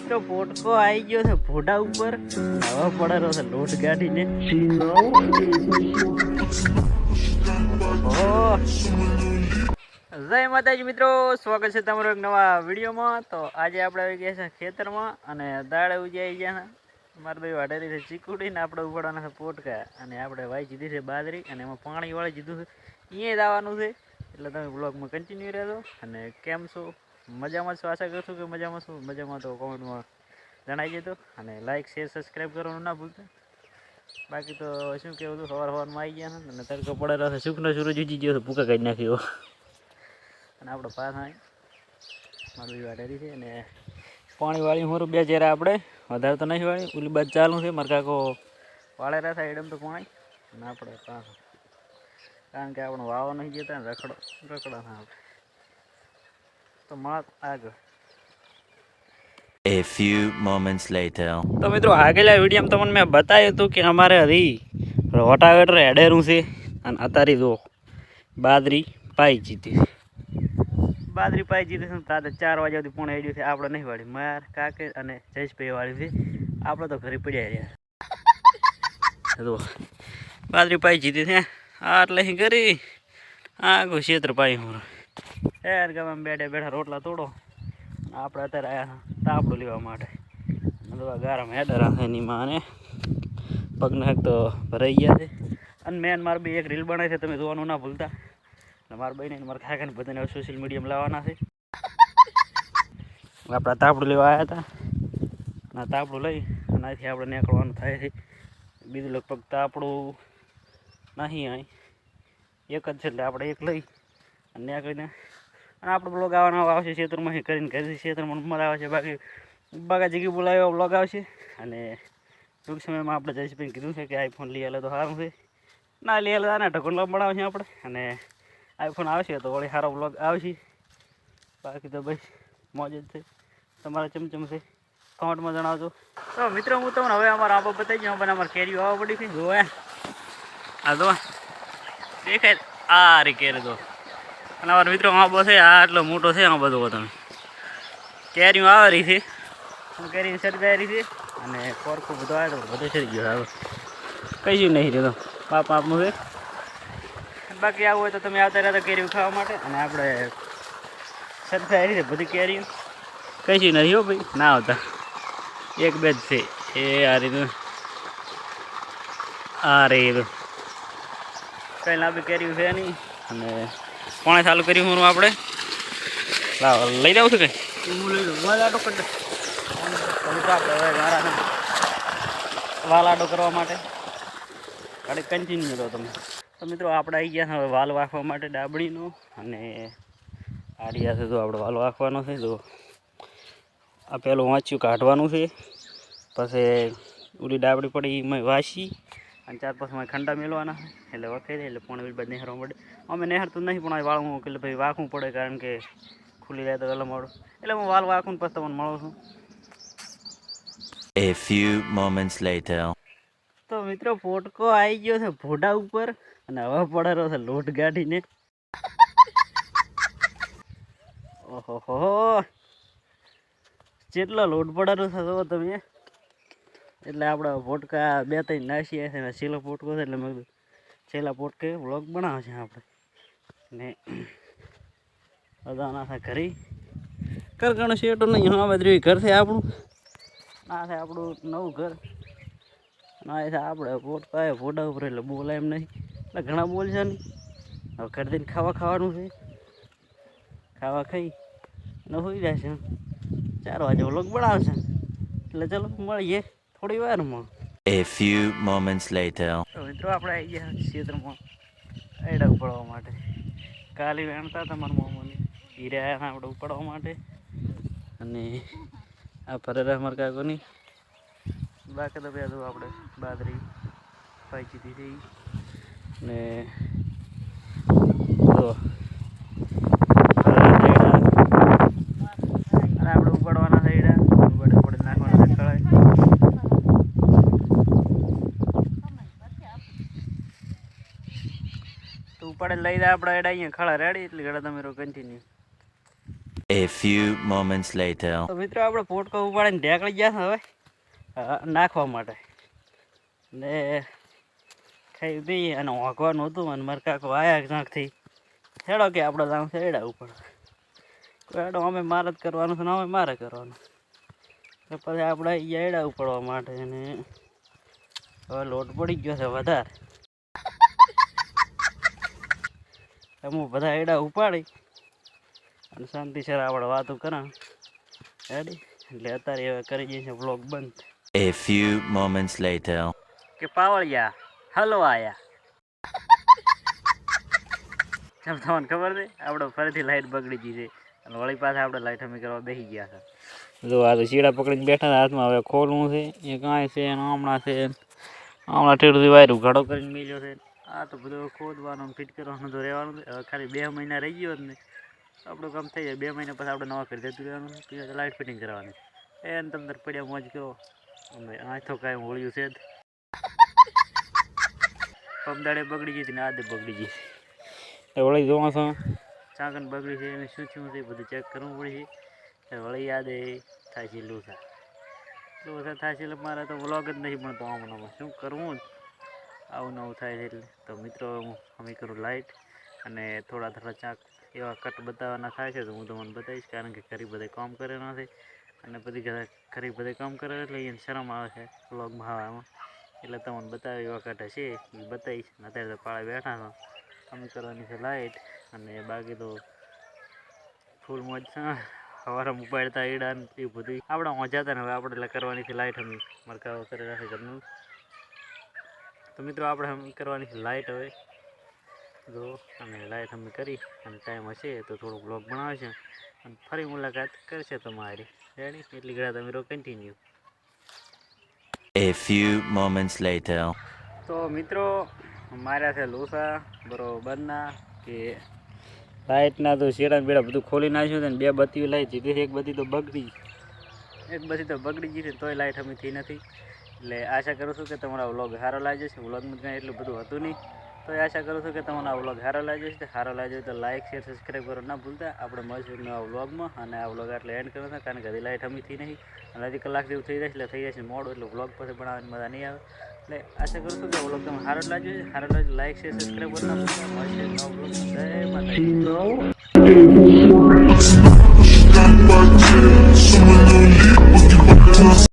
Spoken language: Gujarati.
મિત્રો પોટકો આવી ગયો છે ફોટા ઉપર હવા પડેલો છે લોટ ગાડીને જય માતાજી મિત્રો, સ્વાગત છે તમારો એક નવા વિડીયોમાં। તો આજે આપણે આવી ગયા છે ખેતરમાં અને દાળ ઉજી આવી ગયા છે। મારે ભાઈ વાઢેલી છે ચીકુડી ને આપણે ઉપાડવાના છે પોટકા અને આપણે વાઈ દીધી છે બાજરી અને એમાં પાણી વાળી દીધું છે, અહીંયા જ આવવાનું છે। એટલે તમે બ્લોગમાં કન્ટિન્યુ રહેજો। અને કેમ છો, મજામાં છો? આશા કરું છું કે મજામાં છું। મજામાં તો કોમેન્ટમાં જણાવી દેજો અને લાઇક શેર સબસ્ક્રાઈબ કરવાનું ના ભૂલતા। બાકી તો શું કહેવું હતું, સવારમાં આવી ગયા છે અને તડકો પડેલો છે, સુખનો સૂરજ ઉજી ગયો છે, ભૂકા કાઢી નાખ્યો અને આપણે પાસ આવી મારી વાઢેલી છે અને પાણી વાળી હું બે જ્યારે આપણે વધારે તો નહીં વાળી ઓલી બાદ ચાલુ છે। મારા કાકો વાળે રહ્યા થાય એડમ તો પાણી અને આપણે પાસ, કારણ કે આપણે વાવા નહીં જતા ને રખડો થાય આપણે તો મળત આગળ। A few moments later. તો મિત્રો આગલા વિડીયોમાં તમને મેં બતાવ્યું હતું કે અમારે હજી રોટાવેટર હેડેરું છે અને અત્યારે જો બાજરી પાઈ જીતી છે, બાજરી પાઈ જીતી છે। તારે 4 વાગ્યા સુધી પણ હેડ્યું છે, આપણે નહીં વાળી, માર કાકે અને જયેશભાઈ વાળી છે, આપણે તો ઘરે પડ્યા રહ્યા જો બાજરી પાઈ જીતી છે। આ એટલે અહીં કરી આગું ક્ષેત્ર પાઈ હું યાર ગામમાં બેઠા બેઠા રોટલા તોડો, આપણે અત્યારે આવ્યા તાપડું લેવા માટે। ગારામાં હેડર છે એની માને પગને હક તો ભરાઈ ગયા છે। અને મેન મારે બી એક રીલ બનાવી છે, તમે જોવાનું ના ભૂલતા। અને મારા બહેને મારા ખાખાને બધાને સોશિયલ મીડિયામાં લાવવાના છે। આપણે તાપડું લેવા આવ્યા હતા અને તાપડું લઈ અને અહીંથી આપણે નીકળવાનું થાય છે। બીજું લગભગ તાપડું નહીં અહીં એક જ છે, એટલે આપણે એક લઈ અને નીકળીને અને આપણે બ્લોગ આવવાનો આવશે ક્ષેત્રમાં કરીને ઘરેથી ક્ષેત્રમાં મજા આવે છે। બાકી જગ્યાએ બોલાવ્યો બ્લોગ આવશે અને ટૂંક સમયમાં આપણે જયેશભાઈ કીધું છે કે આઈફોન લઈ આલે તો સારું છે, ના લઈ આલે આના ઢગલો બનાવશે આપણે અને આઈફોન આવશે તો વળી સારો બ્લોગ આવશે। બાકી તો ભાઈ મોજ જ છે, તમારા ચમચમ છે, કમેન્ટમાં જણાવજો। તો મિત્રો હું તમને હવે અમારા આંબા બતાવી જાઉં, પણ અમારે કેરીઓ આવવા પડી છે જોવા આ જો દેખાય આ રે કેરી તો, અને અમારા મિત્રો આંબો છે આ આટલો મોટો છે આ બધો તમે કેરીઓ આવે રહી છે, કેરી સર્જાઈ રહી છે અને કોરખું બધું આવે તો બધું સરી ગયો હવે કઈ નહીં રહ્યો પાપ આપનું છે। બાકી આવું હોય તો તમે આવતા રહેતા કેરીઓ ખાવા માટે અને આપણે સર્જાઈ રહી છે બધી કેરીઓ કઈ નથી હો ભાઈ, ના આવતા એક બે જ છે એ આ રીતનું આ રે કંઈ લાંબી કેરીઓ છે નહીં અને પાણી ચાલુ કર્યું હું આપણે લાવ લઈ જાઉં છું કંઈ હું લઈ લઉં વાલાડો કરી આપણે હવે મારા વાલાડો કરવા માટે ગાડી કન્ટિન્યુ કરો તમે। તો મિત્રો આપણે આવી ગયા હવે વાલ વાખવા માટે ડાબડીનો અને આડિયા છે તો આપણે વાલ વાખવાનો છે। જો આ પહેલું વાંચ્યું કાઢવાનું છે, પછી ઓલી ડાબડી પડી એમાં વાસી અને 4-5 ખંડા મેળવાના એટલે વખાઈ જાય એટલે પાણી બાદ નહેરવા પડે। અમે નહેરતું નહીં પણ વાળવું એટલે ભાઈ વાખવું પડે, કારણ કે ખુલ્લી જાય તો વહેલા મળું એટલે હું વાલ વાખું ને પછી તમને મળું છું। A few moments later. તો મિત્રો પોટકો આવી ગયો છે ફોટા ઉપર અને હવા પડેલો છે લોટ ગાડીને ઓહો જેટલો લોટ પડેલો છે જો તમે, એટલે આપણે પોટકા 2-3 નાખીએ છે, છેલ્લો પોટકો છે એટલે મેં કીધું છેલ્લા પોટકે વ્લોગ બનાવે છે આપણે ને બધાના છે ઘરે કરકણ શેટો નહીં હા બધું ઘર છે આપણું, ના છે આપણું નવું ઘર ના છે આપણે પોટકા ફોટા ઉપર એટલે બોલાય એમ નહીં, એટલે ઘણા બોલશે નહીં। હવે ઘર દઈને ખાવાનું છે, ખાવા ખાઈ અને હોઈ જાય છે, 4 વાગે વ્લોગ બનાવશે એટલે ચલો મળીએ થોડી વારમાં। A few moments later. તો મિત્રો આપણે આવી ગયા ક્ષેત્રમાં એડા ઉપાડવા માટે, કાલે વેણતા તમારા મોમોને હીરે આવ્યા આપણે ઉપાડવા માટે અને આ ફરેરા મારા કાકોની બાકી તો બે આપણે બાજરી પાઈ દીધી છે ને જો અને આપણે ઉપાડવાના છે એડા ઉપાડી નાખવાના છે ખળાય તો ઉપાડે લઈ જાય આપણે એડા અહીંયા ખળા રેડી, એટલે ઘડા તમે continue A few moments later. તો મિત્રો આપણે પોટકો ઉપાડીને ઢેકળી ગયા છે હવે નાખવા માટે ને ખાઈ દઈએ અને વાંકવાનું હતું અને મારા કાકો આયા ક્યાંકથી હેડો કે આપણે જાણ છે એડા ઉપર કોઈ હેડો અમે મારે જ કરવાનું છે ને અમે મારે કરવાનું તો પછી આપણે અહીંયા એડા ઉપાડવા માટે અને હવે લોટ પડી ગયો છે વધારે હું બધા એડા ઉપાડી અને શાંતિસર આપણે વાતો કરા રેડી એટલે અત્યારે હવે કરી દઈએ છીએ બ્લોગ બંધ. A few moments later. કે પાવળિયા હલો આયા કેમ તમને ખબર છે આપણે ફરીથી લાઈટ બગડી ગઈ છે અને વળી પાછા આપણે લાઈટ અમે કરવા બેસી ગયા છે. જો આ તો શીડા પકડીને બેઠા હતા હાથમાં હવે ખોલવું છે એ કાંઈ છે અને હમણાં છે હમણાં ઠેરથી વાયરું ઘડો કરીને મેલ્યો છે. આ તો બધું ખોદવાનું ફિટ કરવાનું તો રહેવાનું હવે ખાલી 2 મહિના રહી ગયો જ ને આપણું કામ થઈ જાય 2 મહિના પછી આપણે નવા કરી દેતું રહેવાનું પછી લાઈટ ફિટિંગ કરવાની એને તમને પડ્યા મોજ કરો અમે આ તો કાંઈ હોળ્યું છે જ પમદાડે બગડી ગઈ હતી ને આદે બગડી ગઈ છે વળી જોવા છો ચાંકન બગડી છે એમ શું થયું છે બધું ચેક કરવું પડે છે વળી યાદે થાય છે લોસા થાય છે એટલે મારે તો વ્લોગ જ નહીં મળતો આમાં શું કરવું આવું નવું થાય છે એટલે તો મિત્રો અમે કરું લાઈટ અને થોડા ચાક એવા કટ બતાવવાના થાય છે તો હું તમને બતાવીશ કારણ કે ખરી બધે કામ કરેલા નથી અને બધી ખરી બધે કામ કરે એટલે એને શરમ આવે છે વ્લોગમાં આવવામાં એટલે તમને બતાવી એવા કટ હશે એ બતાવીશ. અત્યારે તો પાળે બેઠા છો અમે કરવાની છે લાઈટ અને બાકી તો ફૂલ મોજ છે સવારે ઉપાડતા એડા એ બધું આપણે મજા હતા ને હવે આપણે એટલે કરવાની છે લાઈટ અમે મરકાઓ કરેલા છે ઘરનું. તો મિત્રો આપણે અમે કરવાની છે લાઈટ હવે જો અને લાઈટ અમે કરી અને ટાઈમ હશે તો થોડુંક બ્લોગ બનાવશે અને ફરી મુલાકાત કરશે તમારી રેડી એટલી ઘડા તમે continue. A few moments later. તો મિત્રો માર્યા છે લોસા બરોબરના કે લાઇટના તો શેડા બેડા બધું ખોલી નાખ્યું છે ને 2 બત્તીઓ લાઈટ જીધી છે એક બત્તી તો બગડી ગઈ છે તોય લાઇટ અમે થઈ નથી એટલે આશા કરું છું કે તમારા વ્લોગ સારો લાગ્યો છે. વ્લોગમાં કાંઈ એટલું બધું હતું નહીં તો આશા કરું છું કે તમને આ વ્લોગ સારો લાગ્યો છે. સારો લાગ્યો તો લાઇક શેર સબસ્ક્રાઈબ કરો ના ભૂલતા. આપણે મળશું નવા વ્લોગમાં અને આ વ્લોગ એટલે એન્ડ કરો કારણ કે હજી લાઇટ અમે થઈ નહીં અને હજી કલાક જેવું થઈ જશે એટલે થઈ જશે મોડું એટલે વ્લોગ પછી બનાવવાની મજા નહીં આવે એટલે આશા કરું છું કે વ્લોગ તમને સારો લાગ્યો છે. સારો લાગ્યો લાઇક શેર સબસ્ક્રાઈબ કરો ના ભૂલતા. મળશે નવા વ્લોગ. જય માતા.